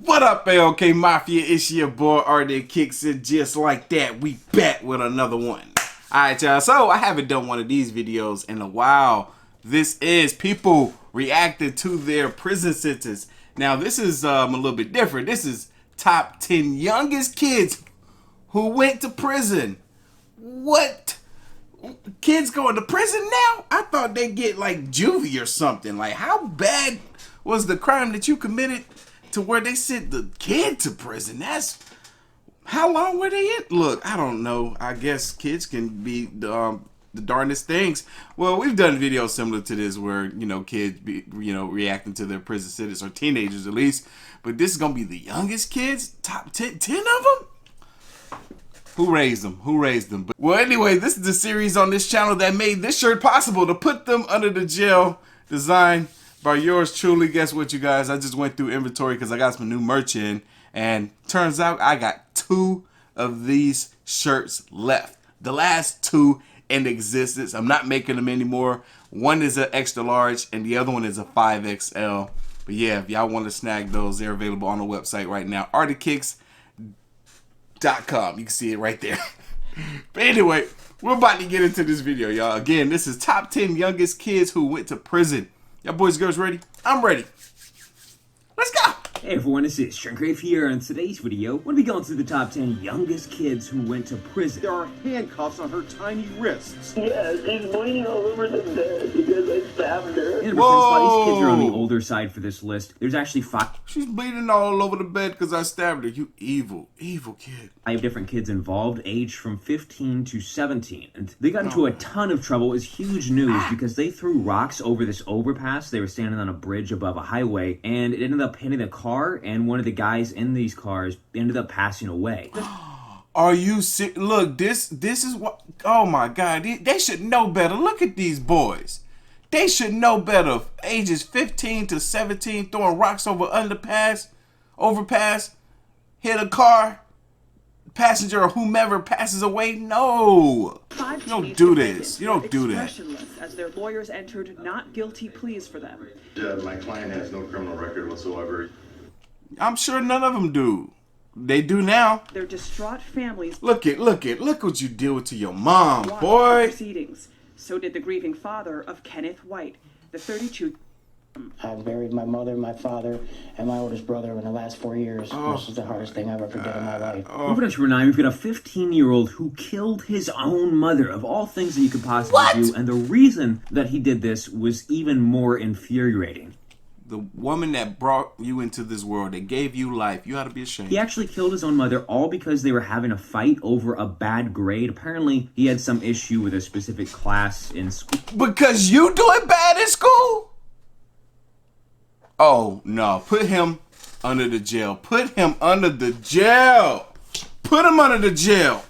What up, AOK Mafia? It's your boy Artofkickz, and just like that, we back with another one. Alright, y'all. So, I haven't done one of these videos in a while. This is people reacting to their prison sentence. Now, this is a little bit different. This is top 10 youngest kids who went to prison. What? Kids going to prison now? I thought they'd get like juvie or something. Like, how bad was the crime that you committed to where they sent the kid to prison? That's, how long were they in? Look, I don't know. I guess kids can be the darndest things. Well, we've done videos similar to this where, you know, kids be, reacting to their prison sentence, or teenagers at least. But this is going to be the youngest kids? Top 10 of them? Who raised them? Who raised them? But, well, anyway, this is the series on this channel that made this shirt possible, to put them under the jail, designed by yours truly. Guess what, you guys? I just went through inventory because I got some new merch in, and turns out I got 2 of these shirts left. The last 2 in existence. I'm not making them anymore. One is an extra large and the other one is a 5XL. But yeah, if y'all want to snag those, they're available on the website right now, Artofkickz.com. You can see it right there. But anyway, we're about to get into this video, y'all. Again, this is top 10 youngest kids who went to prison. Y'all boys, girls ready? I'm ready. Let's go. Hey everyone, this is Shrink here. In today's video, we'll be going through the top 10 youngest kids who went to prison. There are handcuffs on her tiny wrists. Yeah, she's bleeding all over the bed because I stabbed her. And while these kids are on the older side for this list, there's actually 5 She's bleeding all over the bed because I stabbed her. You evil, evil kid. different kids involved, aged from 15 to 17. And they got into a ton of trouble. It was huge news because they threw rocks over this overpass. They were standing on a bridge above a highway, and it ended up hitting the car, and one of the guys in these cars ended up passing away. Are you sick? Look, this is what, oh my God, they should know better. Look at these boys. They should know better. Ages 15 to 17, throwing rocks over overpass, hit a car, passenger or whomever passes away. No, you don't do this. You don't do that. Expressionless as their lawyers entered not guilty pleas for them. My client has no criminal record whatsoever. I'm sure none of them do. They do now. Their distraught families Look what you did to your mom, watched boy. the proceedings. So did the grieving father of Kenneth White, the 32. I buried my mother, my father, and my oldest brother in the last 4 years. This is the hardest thing I've ever did in my life. Moving on to number 9, we've got a 15-year-old who killed his own mother, of all things that you could possibly do. And the reason that he did this was even more infuriating. The woman that brought you into this world, that gave you life, you ought to be ashamed. He actually killed his own mother, all because they were having a fight over a bad grade. Apparently, he had some issue with a specific class in school. Because you doing bad in school? Oh, no. Put him under the jail. Put him under the jail. Put him under the jail.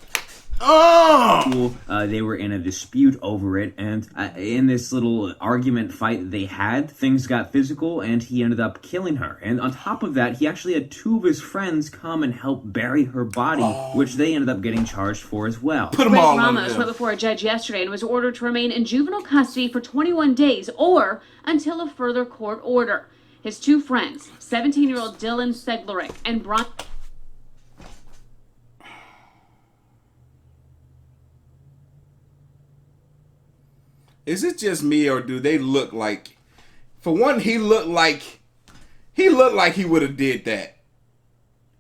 Oh! They were in a dispute over it, and in this little argument fight that they had, things got physical, and he ended up killing her. And on top of that, he actually had 2 of his friends come and help bury her body, which they ended up getting charged for as well. Put them all under Ramos went before a judge yesterday and was ordered to remain in juvenile custody for 21 days or until a further court order. His 2 friends, 17-year-old Dylan Seglerick and Brian... Is it just me, or do they look like, for one, he looked like he would have did that.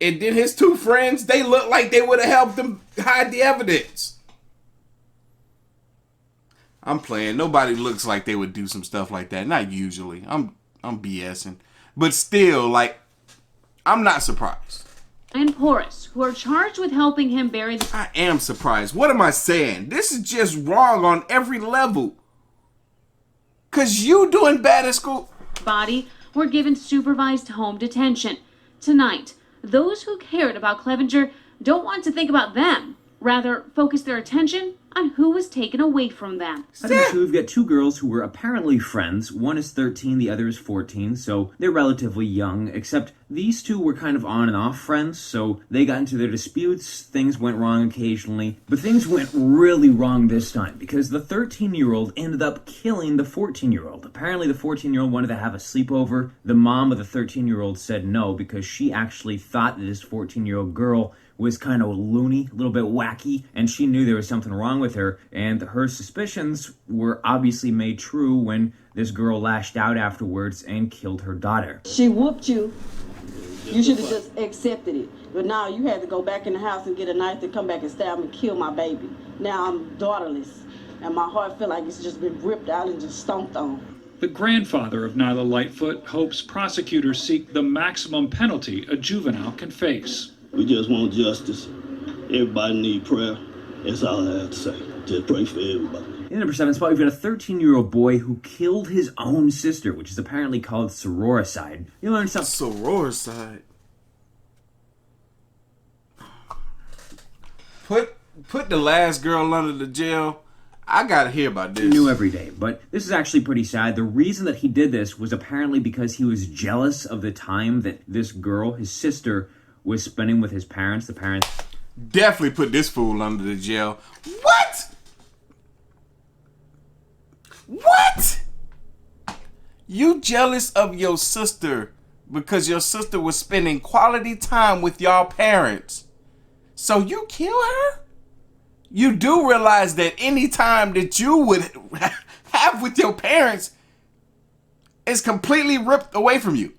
And then his 2 friends, they look like they would have helped him hide the evidence. I'm playing. Nobody looks like they would do some stuff like that. Not usually. I'm BSing. But still, like, I'm not surprised. and Porus, who are charged with helping him bury the... I am surprised. What am I saying? This is just wrong on every level. Because you doing bad at school. Body were given supervised home detention. Tonight, those who cared about Clevenger don't want to think about them. Rather, focus their attention on who was taken away from them. At number 2, we've got 2 girls who were apparently friends. One is 13, the other is 14, so they're relatively young, except These two were kind of on and off friends, so they got into their disputes, things went wrong occasionally, but things went really wrong this time because the 13-year-old ended up killing the 14-year-old. Apparently the 14-year-old wanted to have a sleepover. The mom of the 13-year-old said no because she actually thought that this 14-year-old girl was kind of loony, a little bit wacky, and she knew there was something wrong with her, and her suspicions were obviously made true when this girl lashed out afterwards and killed her daughter. She whooped you. You should have just accepted it. But now you had to go back in the house and get a knife to come back and stab and kill my baby. Now I'm daughterless, and my heart feel like it's just been ripped out and just stomped on. The grandfather of Nyla Lightfoot hopes prosecutors seek the maximum penalty a juvenile can face. We just want justice. Everybody need prayer. That's all I have to say. Just pray for everybody. In number 7 spot, we've got a 13-year-old boy who killed his own sister, which is apparently called sororicide. You learn something. Sororicide. Put the last girl under the jail. I gotta hear about this. New every day, but this is actually pretty sad. The reason that he did this was apparently because he was jealous of the time that this girl, his sister, was spending with his parents. The parents definitely put this fool under the jail. What? What? You jealous of your sister because your sister was spending quality time with y'all parents. So you kill her? You do realize that any time that you would have with your parents is completely ripped away from you.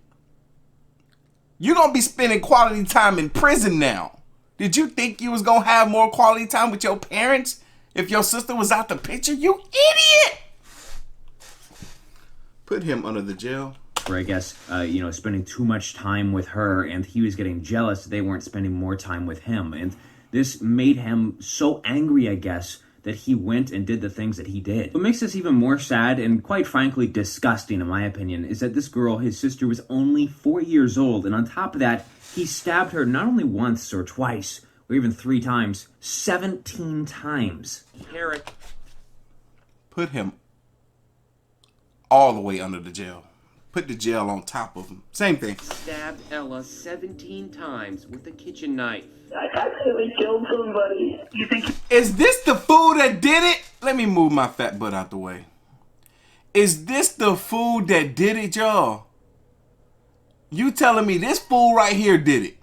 You're going to be spending quality time in prison now. Did you think you was going to have more quality time with your parents if your sister was out the picture? You idiot! Put him under the jail. Where I guess, spending too much time with her, and he was getting jealous they weren't spending more time with him. And this made him so angry, I guess, that he went and did the things that he did. What makes this even more sad and quite frankly disgusting, in my opinion, is that this girl, his sister, was only 4 years old, and on top of that, he stabbed her not only once or twice, or even 3 times, 17 times. Eric. Put him all the way under the jail. Put the jail on top of him. Same thing. Stabbed Ella 17 times with a kitchen knife. I accidentally killed somebody. You think? Is this the fool that did it? Let me move my fat butt out the way. Is this the fool that did it, y'all? You telling me this fool right here did it?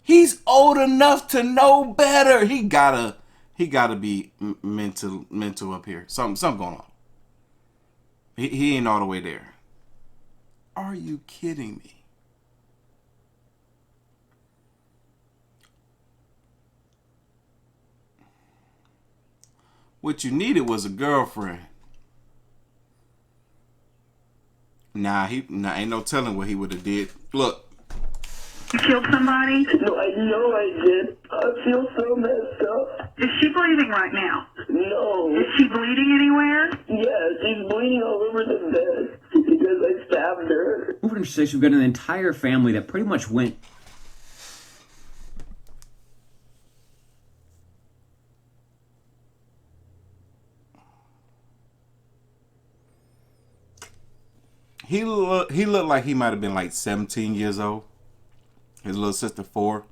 He's old enough to know better. He gotta be mental up here. Something going on. He ain't all the way there. Are you kidding me? What you needed was a girlfriend. Nah, ain't no telling what he would have did. Look. You killed somebody? No, I know I did. I feel so messed up. Is she bleeding right now? No. Is she bleeding anywhere? Yeah, she's bleeding all over the bed because I stabbed her. Moving to 6, we've got an entire family that pretty much went... He looked like he might have been like 17 years old. His little sister 4.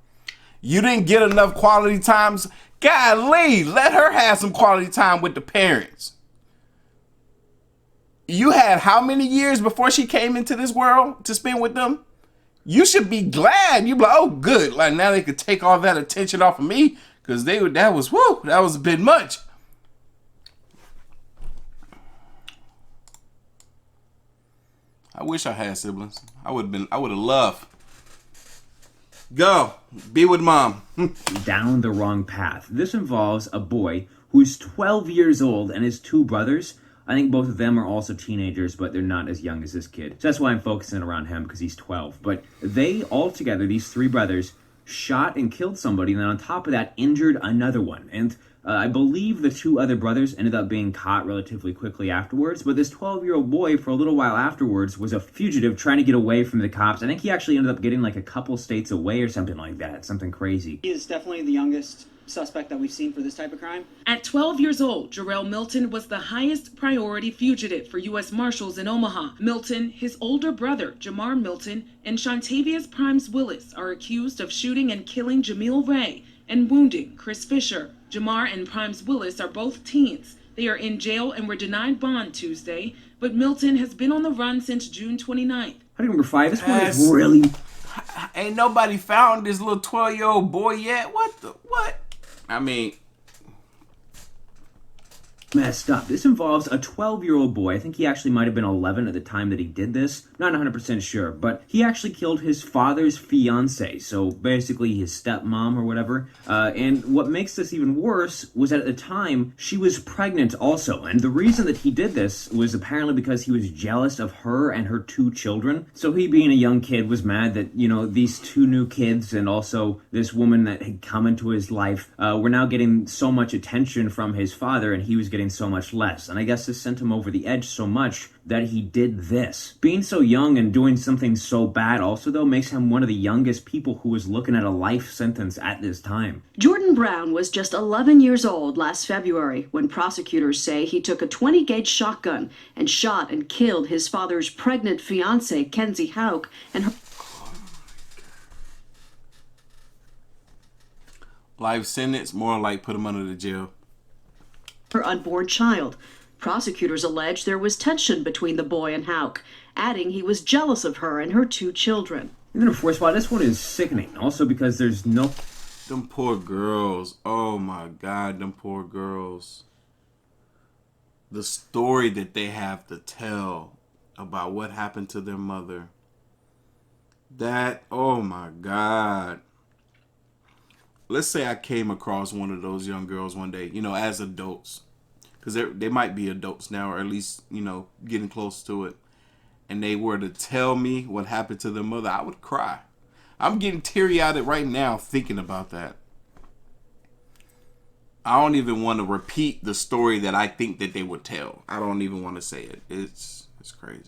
You didn't get enough quality times. Golly, let her have some quality time with the parents. You had how many years before she came into this world to spend with them? You should be glad. You be like, oh, good. Like now they could take all that attention off of me because that was a bit much. I wish I had siblings. I would have loved. Go. Be with mom. Down the wrong path. This involves a boy who's 12 years old and his 2 brothers. I think both of them are also teenagers, but they're not as young as this kid. So that's why I'm focusing around him, because he's 12. But they all together, these 3 brothers, shot and killed somebody, and then on top of that, injured another one. And I believe the 2 other brothers ended up being caught relatively quickly afterwards, but this 12-year-old boy, for a little while afterwards, was a fugitive trying to get away from the cops. I think he actually ended up getting like a couple states away or something like that, something crazy. He is definitely the youngest suspect that we've seen for this type of crime. At 12 years old, Jarrell Milton was the highest priority fugitive for U.S. Marshals in Omaha. Milton, his older brother, Jamar Milton, and Shantavius Primes Willis are accused of shooting and killing Jamil Ray and wounding Chris Fisher. Jamar and Primes Willis are both teens. They are in jail and were denied bond Tuesday, but Milton has been on the run since June 29th. Item number 5, this one is really... Ain't nobody found this little 12-year-old boy yet. What? I mean... messed up. This involves a 12-year-old boy. I think he actually might have been 11 at the time that he did this. Not 100% sure, but he actually killed his father's fiance, so basically his stepmom or whatever. And what makes this even worse was that at the time, she was pregnant also. And the reason that he did this was apparently because he was jealous of her and her 2 children. So he, being a young kid, was mad that, you know, these 2 new kids and also this woman that had come into his life were now getting so much attention from his father, and he was getting so much less. And I guess this sent him over the edge so much that he did this. Being so young and doing something so bad also, though, makes him one of the youngest people who was looking at a life sentence at this time. Jordan Brown was just 11 years old last February when prosecutors say he took a 20-gauge shotgun and shot and killed his father's pregnant fiancée, Kenzie Hauk, and her... Life sentence, more like put him under the jail. Her unborn child. Prosecutors allege there was tension between the boy and Hauk, adding he was jealous of her and her 2 children. And then a 4th spot, this one is sickening, also because there's no... Them poor girls. Oh my God, them poor girls. The story that they have to tell about what happened to their mother. That, oh my God. Let's say I came across one of those young girls one day, you know, as adults. Because they might be adults now, or at least, you know, getting close to it. And they were to tell me what happened to their mother, I would cry. I'm getting teary-eyed right now thinking about that. I don't even want to repeat the story that I think that they would tell. I don't even want to say it. It's crazy.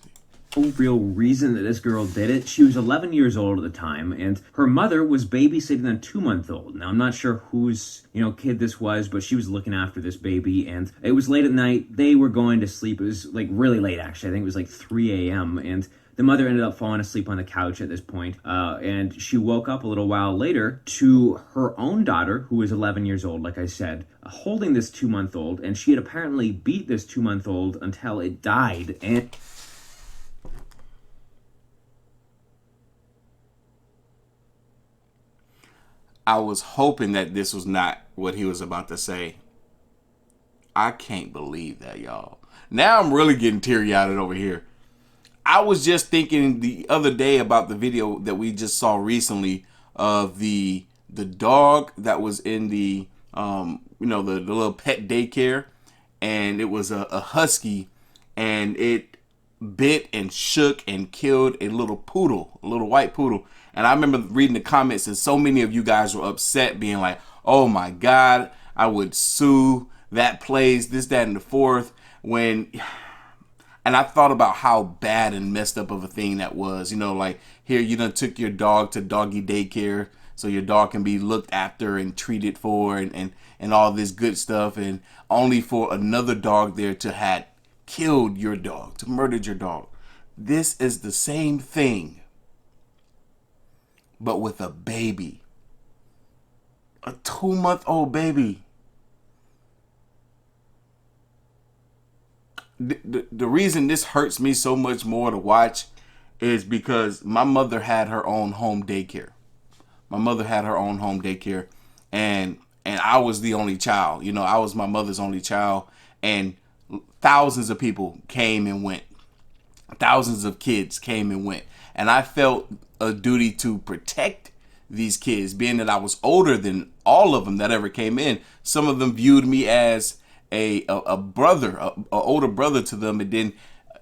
No real reason that this girl did it. She was 11 years old at the time, and her mother was babysitting a 2-month-old. Now, I'm not sure whose, kid this was, but she was looking after this baby, and it was late at night. They were going to sleep. It was, really late, actually. I think it was, 3 a.m., and the mother ended up falling asleep on the couch at this point, and she woke up a little while later to her own daughter, who was 11 years old, like I said, holding this 2-month-old, and she had apparently beat this 2-month-old until it died, and... I was hoping that this was not what he was about to say. I can't believe that, y'all. Now I'm really getting teary-eyed over here. I was just thinking the other day about the video that we just saw recently of the dog that was in the the little pet daycare, and it was a husky, and it bit and shook and killed a little poodle, a little white poodle. And I remember reading the comments, and so many of you guys were upset, being like, oh my God, I would sue that place, this, that, and the fourth. And I thought about how bad and messed up of a thing that was. Here you done took your dog to doggy daycare so your dog can be looked after and treated for and all this good stuff, and only for another dog there to had killed your dog, to murdered your dog. This is the same thing, but with a baby. A 2-month-old baby. The reason this hurts me so much more to watch is because my mother had her own home daycare. And I was the only child. I was my mother's only child, and thousands of people came and went. Thousands of kids came and went. And I felt a duty to protect these kids, being that I was older than all of them that ever came in. Some of them viewed me as a brother, an older brother to them. And then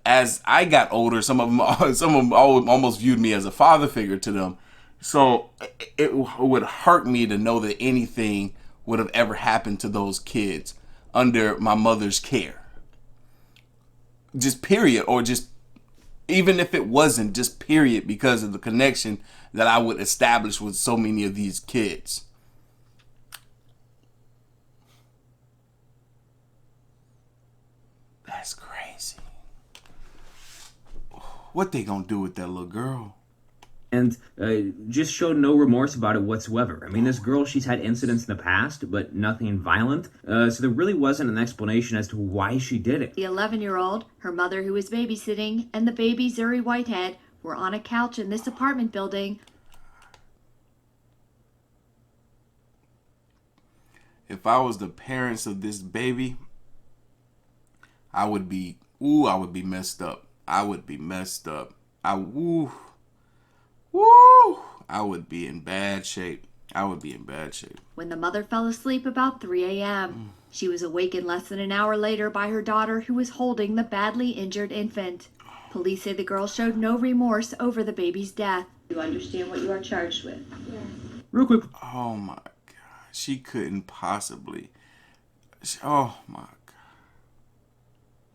as I got older, some of them almost viewed me as a father figure to them. So it would hurt me to know that anything would have ever happened to those kids under my mother's care. Just period, or just even if it wasn't, just period, because of the connection that I would establish with so many of these kids. What they gonna do with that little girl? And just showed no remorse about it whatsoever. I mean, this girl, she's had incidents in the past, but nothing violent. So there really wasn't an explanation as to why she did it. The 11-year-old, her mother who was babysitting, and the baby, Zuri Whitehead, were on a couch in this apartment building. If I was the parents of this baby, I would be messed up. I would be messed up. I would be in bad shape. I would be in bad shape. When the mother fell asleep about 3 a.m., she was awakened less than an hour later by her daughter, who was holding the badly injured infant. Police say the girl showed no remorse over the baby's death. You understand what you are charged with? Yeah. Real quick. Oh my God. She couldn't possibly. Oh my God.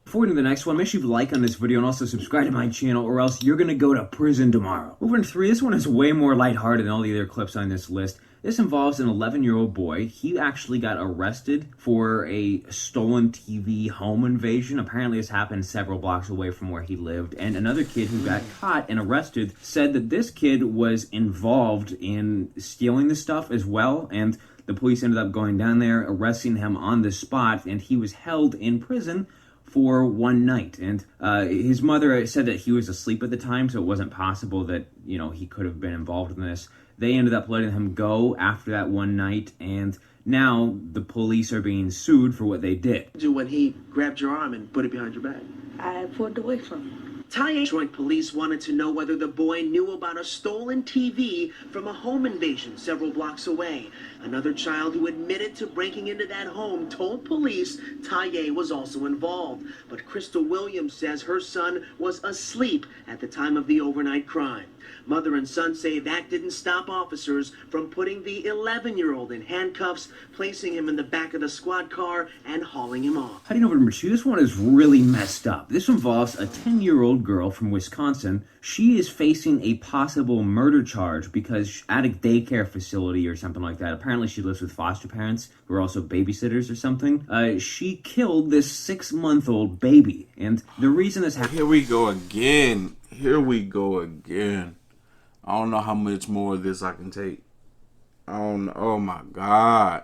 Before we do the next one, make sure you like on this video and also subscribe to my channel, or else you're gonna go to prison tomorrow. Moving to 3, this one is way more lighthearted than all the other clips on this list. This involves an 11-year-old boy. He actually got arrested for a stolen TV home invasion. Apparently this happened several blocks away from where he lived. And another kid who got caught and arrested said that this kid was involved in stealing the stuff as well. And the police ended up going down there, arresting him on the spot, and he was held in prison for one night. And his mother said that he was asleep at the time, so it wasn't possible that, you know, he could have been involved in this. They ended up letting him go after that one night, and now the police are being sued for what they did. When he grabbed your arm and put it behind your back? I pulled away from him. Detroit police wanted to know whether the boy knew about a stolen TV from a home invasion several blocks away. Another child who admitted to breaking into that home told police Taye was also involved. But Crystal Williams says her son was asleep at the time of the overnight crime. Mother and son say that didn't stop officers from putting the 11-year-old in handcuffs, placing him in the back of the squad car, and hauling him off. Heading over to number 2, this one is really messed up. This involves a 10-year-old girl from Wisconsin. She is facing a possible murder charge because at a daycare facility or something like that. Apparently she lives with foster parents who are also babysitters or something. She killed this 6-month-old baby. And the reason this happened... Here we go again. Here we go again. I don't know how much more of this I can take. I don't know. Oh my God.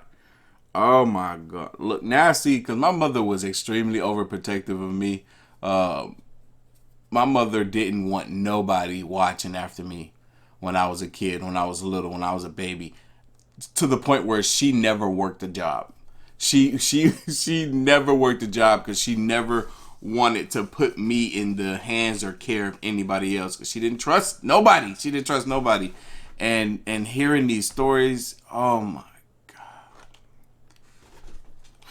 Oh my God. Look, now see, because my mother was extremely overprotective of me. My mother didn't want nobody watching after me when I was a kid, when I was little, when I was a baby, to the point where she never worked a job. She never worked a job because she never wanted to put me in the hands or care of anybody else, because she didn't trust nobody. She didn't trust nobody. And hearing these stories, oh my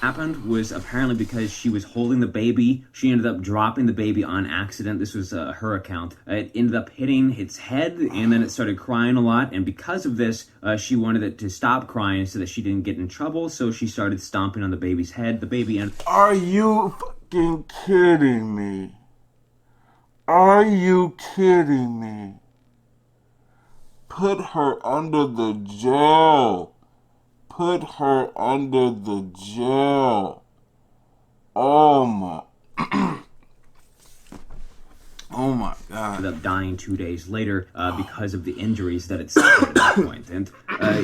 happened was apparently because she was holding the baby. She ended up dropping the baby on accident. This was her account. It ended up hitting its head, and then it started crying a lot. And because of this, she wanted it to stop crying so that she didn't get in trouble. So she started stomping on the baby's head. The baby ended... Are you fucking kidding me? Are you kidding me? Put her under the jail. Put her under the jail. Oh my. Oh my God. Ended up dying 2 days later because of the injuries that it suffered at that point. And,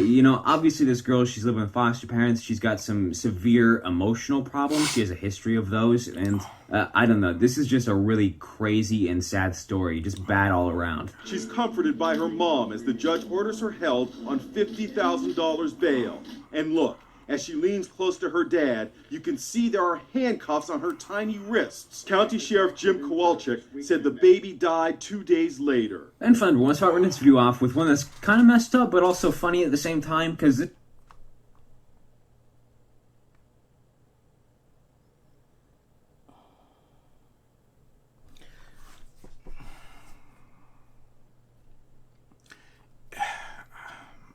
you know, obviously this girl, she's living with foster parents. She's got some severe emotional problems. She has a history of those. And I don't know. This is just a really crazy and sad story. Just bad all around. She's comforted by her mom as the judge orders her held on $50,000 bail. And look, as she leans close to her dad, you can see there are handcuffs on her tiny wrists. County Sheriff Jim Kowalczyk said the baby died 2 days later. And fun, let's start this video off with one that's kind of messed up, but also funny at the same time, because it...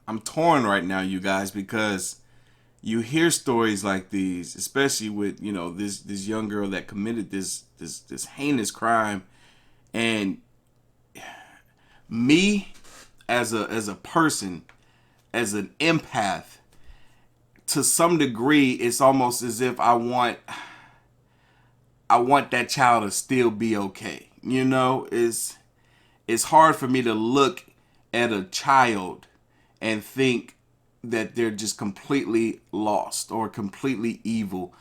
I'm torn right now, you guys, because you hear stories like these, especially with, you know, this young girl that committed this heinous crime, and me as a person, as an empath, to some degree, it's almost as if I want that child to still be okay. You know, it's hard for me to look at a child and think that they're just completely lost or completely evil.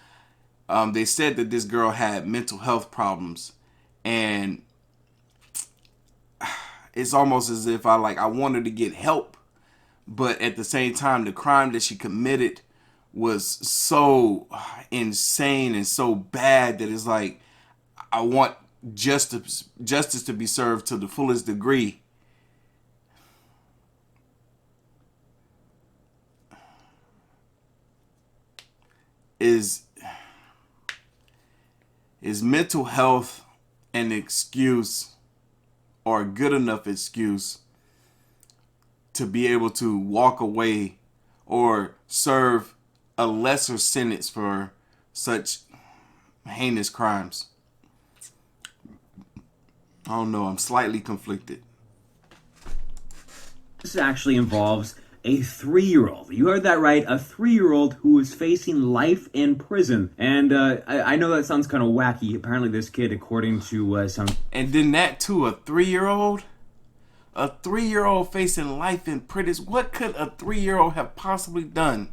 They said that this girl had mental health problems, and it's almost as if I want her to get help, but at the same time, the crime that she committed was so insane and so bad that it's like I want justice to be served to the fullest degree. Is mental health an excuse or a good enough excuse to be able to walk away or serve a lesser sentence for such heinous crimes? I don't know. I'm slightly conflicted. This actually involves a 3-year-old. You heard that right, a 3-year-old who is facing life in prison. And I know that sounds kind of wacky. Apparently this kid, according to some... And then that too, a 3-year-old? A 3-year-old facing life in prison. What could a 3-year-old have possibly done?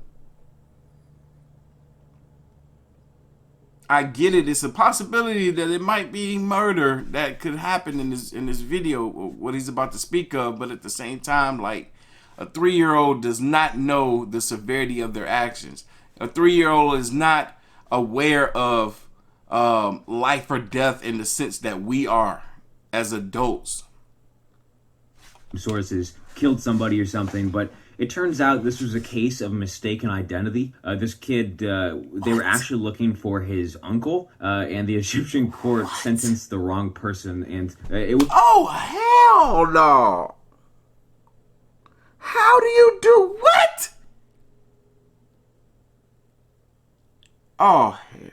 I get it. It's a possibility that it might be murder that could happen in this video, what he's about to speak of. But at the same time, like, a 3-year-old does not know the severity of their actions. A 3-year-old is not aware of life or death in the sense that we are as adults. Sources killed somebody or something, but it turns out this was a case of mistaken identity. This kid, they were actually looking for his uncle, and the Egyptian court sentenced the wrong person, and it was... Oh, hell no! How do you do what? Oh, hell.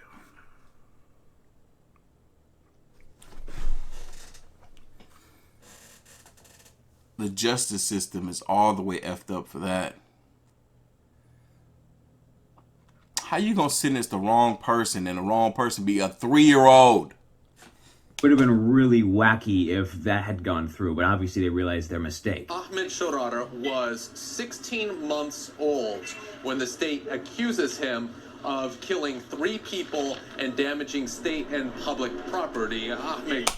The justice system is all the way effed up for that. How you gonna sentence the wrong person and the wrong person be a 3-year-old? Would have been really wacky if that had gone through, but obviously they realized their mistake. Ahmed Shorar was 16 months old when the state accuses him of killing 3 people and damaging state and public property. Ahmed...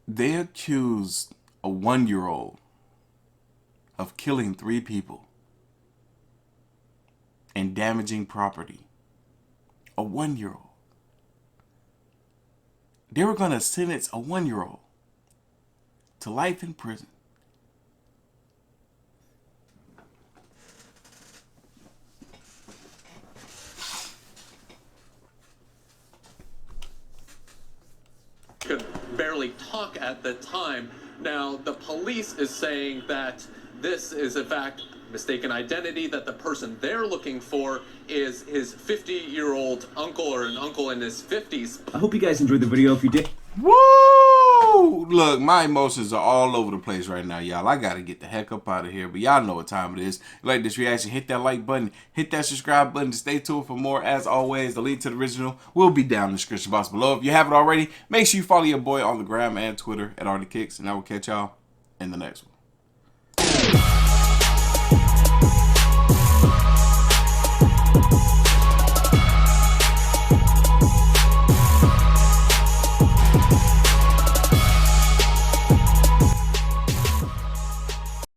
They accused a 1-year-old of killing 3 people and damaging property. A 1-year-old. They were going to sentence a 1-year-old to life in prison. Could barely talk at the time. Now, the police is saying that this is, in fact, mistaken identity, that the person they're looking for is his 50-year-old uncle or an uncle in his 50s. I hope you guys enjoyed the video. If you did... Woo! Look, my emotions are all over the place right now, y'all. I gotta get the heck up out of here, but y'all know what time it is. If you like this reaction, hit that like button, hit that subscribe button to stay tuned for more. As always, the link to the original will be down in the description box below. If you haven't already, make sure you follow your boy on the gram and Twitter at Artofkickz, and I will catch y'all in the next one.